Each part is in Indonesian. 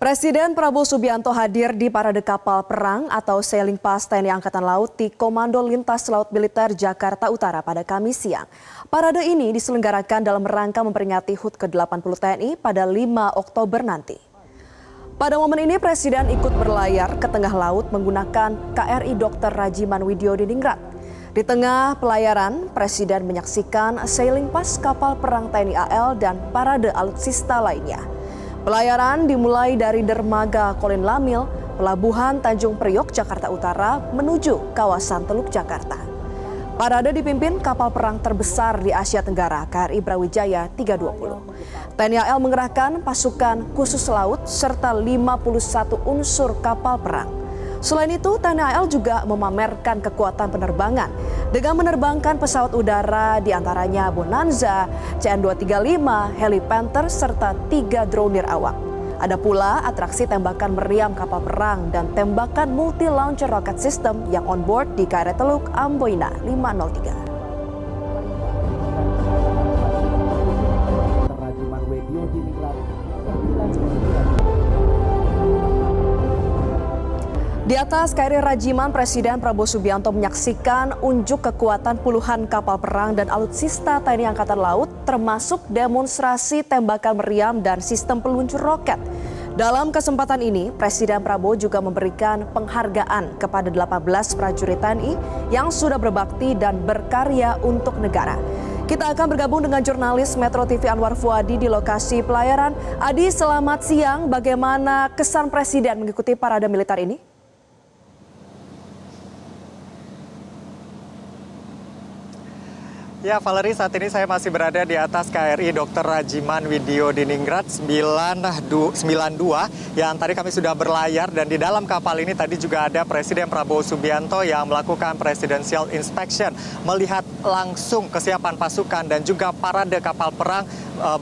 Presiden Prabowo Subianto hadir di parade kapal perang atau Sailing Pass TNI Angkatan Laut di Komando Lintas Laut Militer Jakarta Utara pada Kamis siang. Parade ini diselenggarakan dalam rangka memperingati HUT ke-80 TNI pada 5 Oktober nanti. Pada momen ini Presiden ikut berlayar ke tengah laut menggunakan KRI Dr. Rajiman Widyodiningrat. Di tengah pelayaran, Presiden menyaksikan Sailing Pass kapal perang TNI AL dan parade alutsista lainnya. Pelayaran dimulai dari dermaga Kolin Lamil, Pelabuhan Tanjung Priok, Jakarta Utara menuju kawasan Teluk Jakarta. Parade dipimpin kapal perang terbesar di Asia Tenggara, KRI Brawijaya 320. TNI AL mengerahkan pasukan khusus laut serta 51 unsur kapal perang. Selain itu, TNI AL juga memamerkan kekuatan penerbangan dengan menerbangkan pesawat udara diantaranya Bonanza, CN-235, Heli Panther, serta 3 drone nirawak. Ada pula atraksi tembakan meriam kapal perang dan tembakan multi-launcher rocket system yang on board di KRI Teluk Amboina 503. Di atas KRI Rajiman, Presiden Prabowo Subianto menyaksikan unjuk kekuatan puluhan kapal perang dan alutsista TNI Angkatan Laut, termasuk demonstrasi tembakan meriam dan sistem peluncur roket. Dalam kesempatan ini, Presiden Prabowo juga memberikan penghargaan kepada 18 prajurit TNI yang sudah berbakti dan berkarya untuk negara. Kita akan bergabung dengan jurnalis Metro TV Anwar Fuadi di lokasi pelayaran. Adi, selamat siang. Bagaimana kesan Presiden mengikuti parade militer ini? Ya, Valerie, saat ini saya masih berada di atas KRI Dr. Rajiman Widyodiningrat 92 yang tadi kami sudah berlayar, dan di dalam kapal ini tadi juga ada Presiden Prabowo Subianto yang melakukan presidential inspection, melihat langsung kesiapan pasukan dan juga parade kapal perang,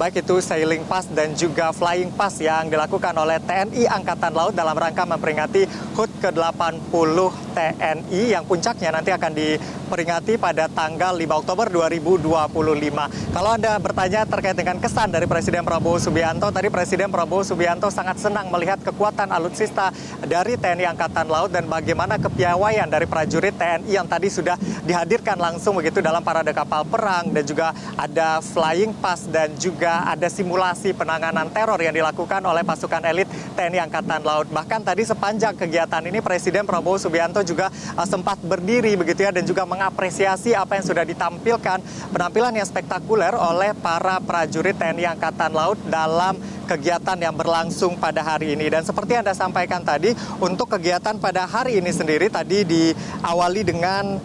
baik itu Sailing Pass dan juga Flying Pass yang dilakukan oleh TNI Angkatan Laut dalam rangka memperingati HUT ke-80 TNI yang puncaknya nanti akan diperingati pada tanggal 5 Oktober 2025. Kalau Anda bertanya terkait dengan kesan dari Presiden Prabowo Subianto, tadi Presiden Prabowo Subianto sangat senang melihat kekuatan alutsista dari TNI Angkatan Laut dan bagaimana kepiawaian dari prajurit TNI yang tadi sudah dihadirkan langsung begitu dalam parade kapal perang, dan juga ada Flying Pass dan juga ada simulasi penanganan teror yang dilakukan oleh pasukan elit TNI Angkatan Laut. Bahkan tadi sepanjang kegiatan ini Presiden Prabowo Subianto juga sempat berdiri begitu ya, dan juga mengapresiasi apa yang sudah ditampilkan, penampilan yang spektakuler oleh para prajurit TNI Angkatan Laut dalam kegiatan yang berlangsung pada hari ini. Dan seperti Anda sampaikan tadi, untuk kegiatan pada hari ini sendiri tadi diawali dengan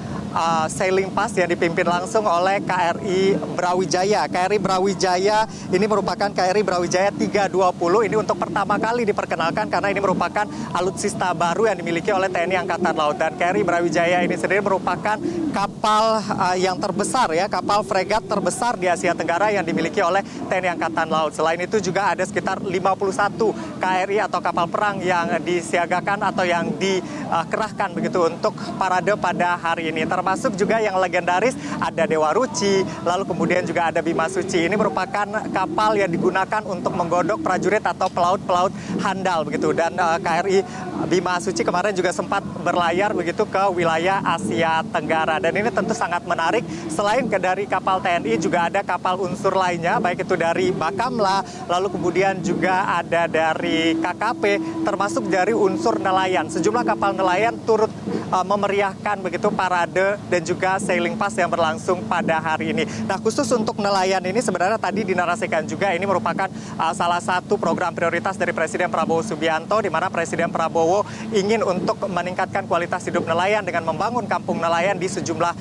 Sailing Pass yang dipimpin langsung oleh KRI Brawijaya. KRI Brawijaya ini merupakan KRI Brawijaya 320. Ini untuk pertama kali diperkenalkan karena ini merupakan alutsista baru yang dimiliki oleh TNI Angkatan Laut. Dan KRI Brawijaya ini sendiri merupakan kapal yang terbesar ya, kapal fregat terbesar di Asia Tenggara yang dimiliki oleh TNI Angkatan Laut. Selain itu juga ada sekitar 51 KRI atau kapal perang yang disiagakan atau yang dikerahkan begitu untuk parade pada hari ini. Termasuk juga yang legendaris ada Dewa Ruci, lalu kemudian juga ada Bima Suci. Ini merupakan kapal yang digunakan untuk menggodok prajurit atau pelaut-pelaut handal begitu. Dan KRI Bima Suci kemarin juga sempat berlayar begitu ke wilayah Asia Tenggara. Dan ini tentu sangat menarik. Selain dari kapal TNI juga ada kapal unsur lainnya, baik itu dari Bakamla, lalu kemudian juga ada dari KKP, termasuk dari unsur nelayan. Sejumlah kapal nelayan turut memeriahkan begitu parade dan juga Sailing Pass yang berlangsung pada hari ini. Nah, khusus untuk nelayan ini sebenarnya tadi dinarasikan juga ini merupakan salah satu program prioritas dari Presiden Prabowo Subianto, di mana Presiden Prabowo ingin untuk meningkatkan kualitas hidup nelayan dengan membangun kampung nelayan di sejumlah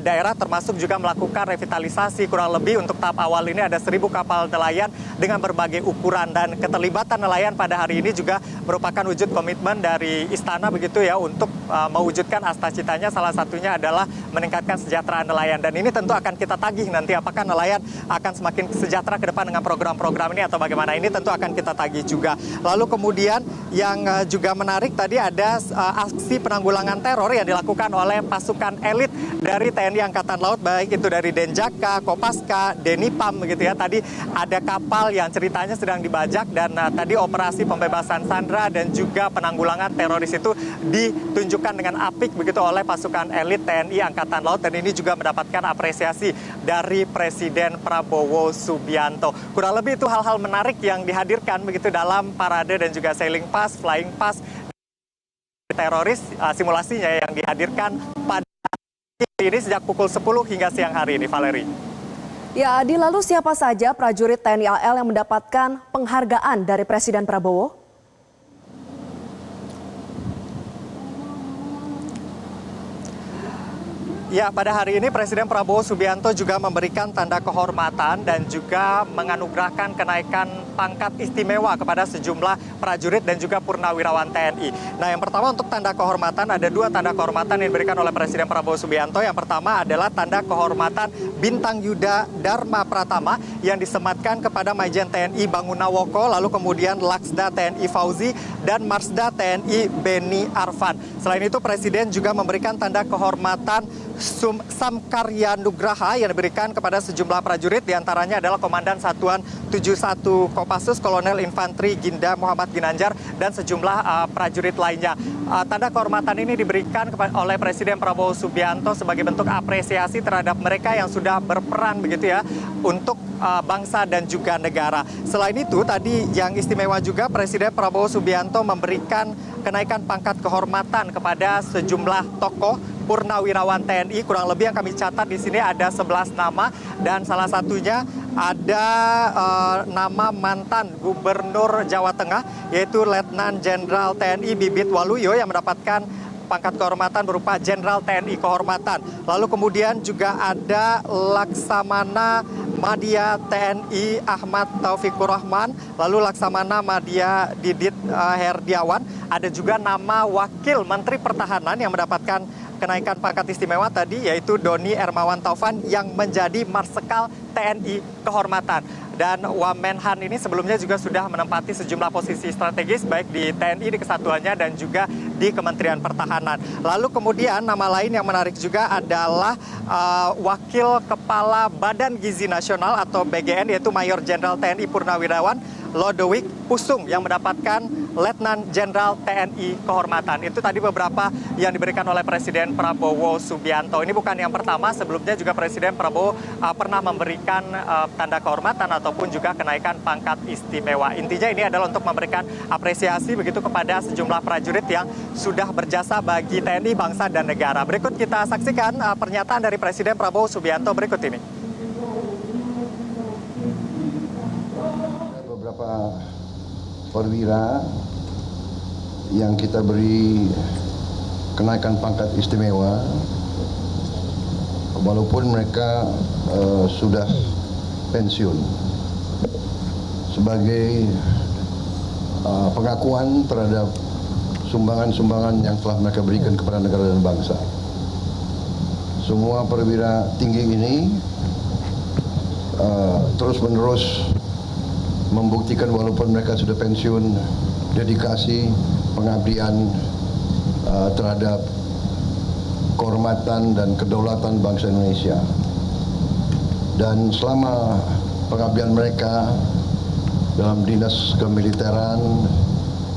daerah, termasuk juga melakukan revitalisasi. Kurang lebih untuk tahap awal ini ada 1.000 kapal nelayan dengan berbagai ukuran, dan keterlibatan nelayan pada hari ini juga merupakan wujud komitmen dari istana begitu ya, untuk mewujudkan cita-citanya salah satunya adalah meningkatkan kesejahteraan nelayan. Dan ini tentu akan kita tagih nanti apakah nelayan akan semakin sejahtera ke depan dengan program-program ini atau bagaimana. Ini tentu akan kita tagih juga. Lalu kemudian yang juga menarik tadi ada aksi penanggulangan teror yang dilakukan oleh pasukan elit dari TNI Angkatan Laut, baik itu dari Denjaka, Kopaska, Denipam begitu ya. Tadi ada kapal yang ceritanya sedang dibajak dan tadi operasi pembebasan sandera dan juga penanggulangan teroris itu ditunjukkan dengan apik begitu oleh pasukan elit TNI Angkatan Laut, dan ini juga mendapatkan apresiasi dari Presiden Prabowo Subianto. Kurang lebih itu hal-hal menarik yang dihadirkan begitu dalam parade dan juga sailing pass, flying pass teroris simulasinya yang dihadirkan pada ini sejak pukul 10 hingga siang hari ini, Valeri. Ya, Adi, lalu siapa saja prajurit TNI AL yang mendapatkan penghargaan dari Presiden Prabowo? Ya, pada hari ini Presiden Prabowo Subianto juga memberikan tanda kehormatan dan juga menganugerahkan kenaikan pangkat istimewa kepada sejumlah prajurit dan juga purnawirawan TNI. Nah, yang pertama untuk tanda kehormatan, ada dua tanda kehormatan yang diberikan oleh Presiden Prabowo Subianto. Yang pertama adalah tanda kehormatan Bintang Yuda Dharma Pratama yang disematkan kepada Majen TNI Bangunawoko, lalu kemudian Laksda TNI Fauzi dan Marsda TNI Beni Arfan. Selain itu, Presiden juga memberikan tanda kehormatan Samkarya Nugraha yang diberikan kepada sejumlah prajurit, diantaranya adalah Komandan Satuan 71 Kopassus Kolonel Infanteri Ginda Muhammad Ginanjar dan sejumlah prajurit lainnya. Tanda kehormatan ini diberikan oleh Presiden Prabowo Subianto sebagai bentuk apresiasi terhadap mereka yang sudah berperan begitu ya untuk bangsa dan juga negara. Selain itu tadi yang istimewa juga Presiden Prabowo Subianto memberikan kenaikan pangkat kehormatan kepada sejumlah tokoh purnawirawan TNI. Kurang lebih yang kami catat di sini ada 11 nama dan salah satunya ada nama mantan Gubernur Jawa Tengah yaitu Letnan Jenderal TNI Bibit Waluyo yang mendapatkan pangkat kehormatan berupa Jenderal TNI Kehormatan. Lalu kemudian juga ada Laksamana Madya TNI Ahmad Taufikur Rahman, lalu Laksamana Madya Didit Herdiawan. Ada juga nama Wakil Menteri Pertahanan yang mendapatkan kenaikan pangkat istimewa tadi yaitu Doni Ermawan Taufan yang menjadi Marsekal TNI Kehormatan. Dan Wamenhan ini sebelumnya juga sudah menempati sejumlah posisi strategis baik di TNI di kesatuannya dan juga di Kementerian Pertahanan. Lalu kemudian nama lain yang menarik juga adalah Wakil Kepala Badan Gizi Nasional atau BGN yaitu Mayor Jenderal TNI Purnawirawan Lodewijk Pusung yang mendapatkan Letnan Jenderal TNI Kehormatan. Itu tadi beberapa yang diberikan oleh Presiden Prabowo Subianto. Ini bukan yang pertama, sebelumnya juga Presiden Prabowo pernah memberikan tanda kehormatan ataupun juga kenaikan pangkat istimewa. Intinya ini adalah untuk memberikan apresiasi begitu kepada sejumlah prajurit yang sudah berjasa bagi TNI, bangsa dan negara. Berikut kita saksikan pernyataan dari Presiden Prabowo Subianto berikut ini. Beberapa perwira yang kita beri kenaikan pangkat istimewa walaupun mereka sudah pensiun sebagai pengakuan terhadap sumbangan-sumbangan yang telah mereka berikan kepada negara dan bangsa. Semua perwira tinggi ini terus-menerus membuktikan walaupun mereka sudah pensiun, dedikasi, pengabdian terhadap kehormatan dan kedaulatan bangsa Indonesia. Dan selama pengabdian mereka dalam dinas kemiliteran,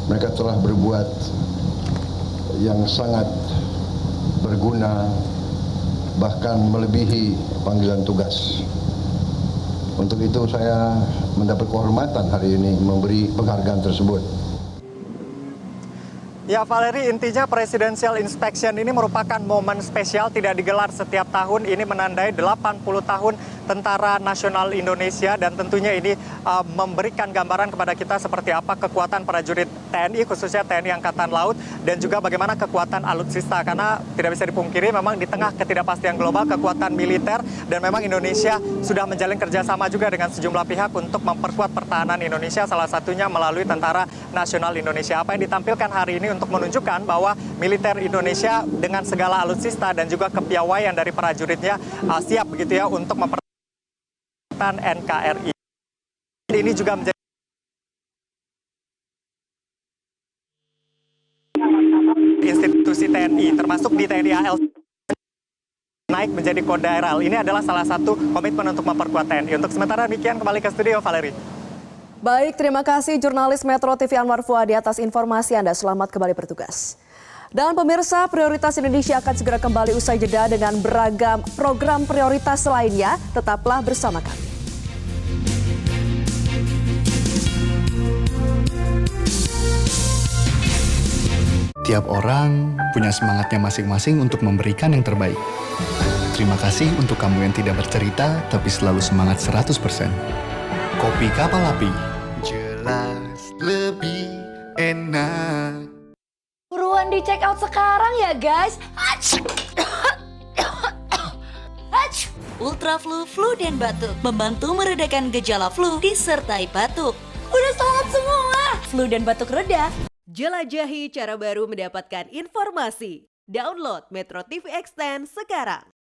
mereka telah berbuat yang sangat berguna, bahkan melebihi panggilan tugas. Untuk itu saya mendapat kehormatan hari ini memberi penghargaan tersebut. Ya Valeri, intinya Presidential Inspection ini merupakan momen spesial, tidak digelar setiap tahun. Ini menandai 80 tahun Tentara Nasional Indonesia dan tentunya ini memberikan gambaran kepada kita seperti apa kekuatan prajurit TNI, khususnya TNI Angkatan Laut dan juga bagaimana kekuatan alutsista. Karena tidak bisa dipungkiri memang di tengah ketidakpastian global, kekuatan militer, dan memang Indonesia sudah menjalin kerjasama juga dengan sejumlah pihak untuk memperkuat pertahanan Indonesia, salah satunya melalui Tentara Nasional Indonesia. Apa yang ditampilkan hari ini untuk menunjukkan bahwa militer Indonesia dengan segala alutsista dan juga kepiawaian dari prajuritnya siap begitu ya untuk mempertahankan NKRI. Ini juga menjadi institusi TNI, termasuk di TNI AL naik menjadi Kodaeral. Ini adalah salah satu komitmen untuk memperkuat TNI. Untuk sementara demikian, kembali ke studio, Valeri. Baik, terima kasih jurnalis Metro TV Anwar Fuadi atas informasi Anda. Selamat kembali bertugas. Dan pemirsa, Prioritas Indonesia akan segera kembali usai jeda dengan beragam program prioritas lainnya. Tetaplah bersama kami. Tiap orang punya semangatnya masing-masing untuk memberikan yang terbaik. Terima kasih untuk kamu yang tidak bercerita, tapi selalu semangat 100%. Kopi Kapal Api. Jelas lebih enak. Buruan di check out sekarang ya guys. Ultra Flu dan Batuk membantu meredakan gejala flu disertai batuk. Udah stop semua. Flu dan batuk reda. Jelajahi cara baru mendapatkan informasi. Download Metro TV Extend sekarang.